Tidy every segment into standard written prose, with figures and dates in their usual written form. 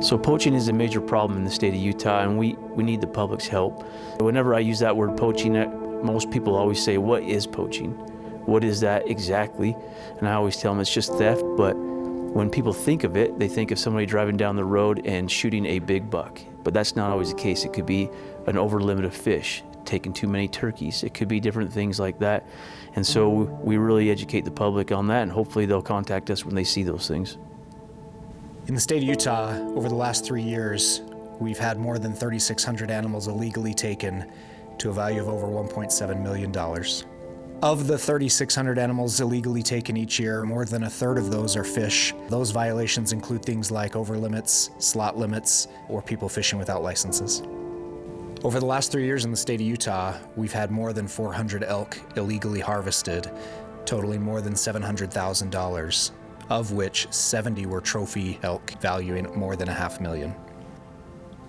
So poaching is a major problem in the state of Utah, and we need the public's help. Whenever I use that word poaching, most people always say, what is poaching? What is that exactly? And I always tell them it's just theft, but when people think of it, they think of somebody driving down the road and shooting a big buck. But that's not always the case. It could be an overlimit of fish, taking too many turkeys. It could be different things like that. And so we really educate the public on that, and hopefully they'll contact us when they see those things. In the state of Utah, over the last 3 years, we've had more than 3,600 animals illegally taken to a value of over $1.7 million. Of the 3,600 animals illegally taken each year, more than a third of those are fish. Those violations include things like overlimits, slot limits, or people fishing without licenses. Over the last 3 years in the state of Utah, we've had more than 400 elk illegally harvested, totaling more than $700,000, of which 70 were trophy elk, valuing more than $500,000.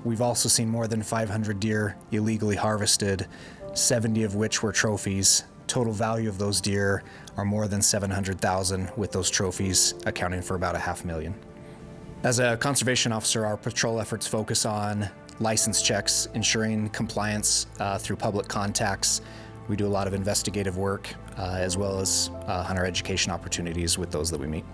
We've also seen more than 500 deer illegally harvested, 70 of which were trophies. Total value of those deer are more than $700,000, with those trophies accounting for about $500,000. As a conservation officer, our patrol efforts focus on license checks, ensuring compliance through public contacts. We do a lot of investigative work, as well as hunter education opportunities with those that we meet.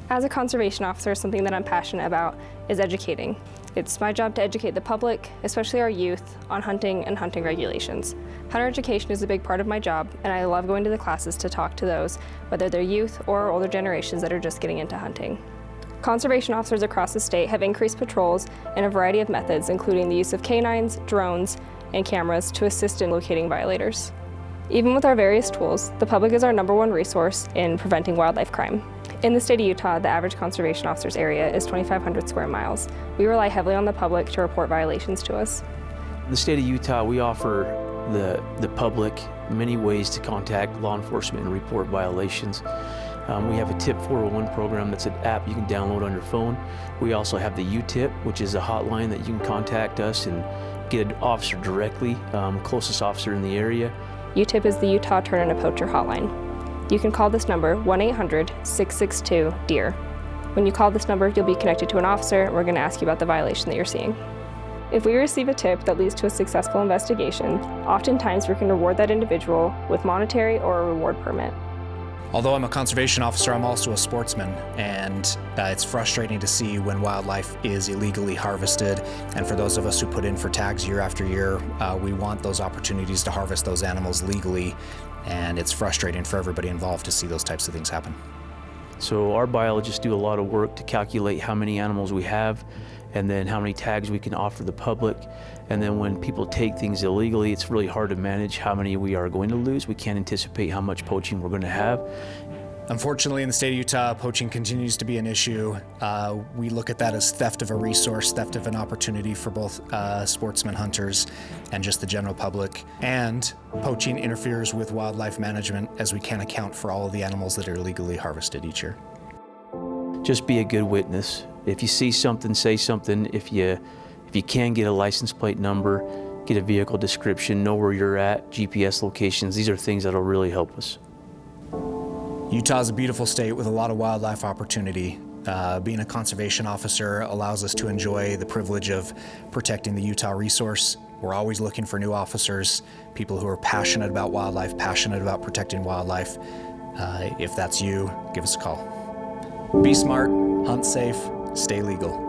As a conservation officer, something that I'm passionate about is educating. It's my job to educate the public, especially our youth, on hunting and hunting regulations. Hunter education is a big part of my job, and I love going to the classes to talk to those, whether they're youth or older generations that are just getting into hunting. Conservation officers across the state have increased patrols in a variety of methods, including the use of canines, drones, and cameras to assist in locating violators. Even with our various tools, the public is our number one resource in preventing wildlife crime. In the state of Utah, the average conservation officer's area is 2,500 square miles. We rely heavily on the public to report violations to us. In the state of Utah, we offer the public many ways to contact law enforcement and report violations. We have a TIP 401 program that's an app you can download on your phone. We also have the UTIP, which is a hotline that you can contact us and get an officer directly, closest officer in the area. UTIP is the Utah Turn and a Poacher hotline. You can call this number 1-800-662-DEER. When you call this number, you'll be connected to an officer, and we're going to ask you about the violation that you're seeing. If we receive a tip that leads to a successful investigation, oftentimes we can reward that individual with monetary or a reward permit. Although I'm a conservation officer, I'm also a sportsman, and it's frustrating to see when wildlife is illegally harvested. And for those of us who put in for tags year after year, we want those opportunities to harvest those animals legally, and it's frustrating for everybody involved to see those types of things happen. So our biologists do a lot of work to calculate how many animals we have, and then how many tags we can offer the public. And then when people take things illegally, it's really hard to manage how many we are going to lose. We can't anticipate how much poaching we're going to have. Unfortunately, in the state of Utah, poaching continues to be an issue. We look at that as theft of a resource, theft of an opportunity for both sportsmen, hunters, and just the general public. And poaching interferes with wildlife management, as we can't account for all of the animals that are illegally harvested each year. Just be a good witness. If you see something, say something. If you can, get a license plate number, get a vehicle description, know where you're at, GPS locations. These are things that'll really help us. Utah is a beautiful state with a lot of wildlife opportunity. Being a conservation officer allows us to enjoy the privilege of protecting the Utah resource. We're always looking for new officers, people who are passionate about wildlife, passionate about protecting wildlife. If that's you, give us a call. Be smart, hunt safe, stay legal.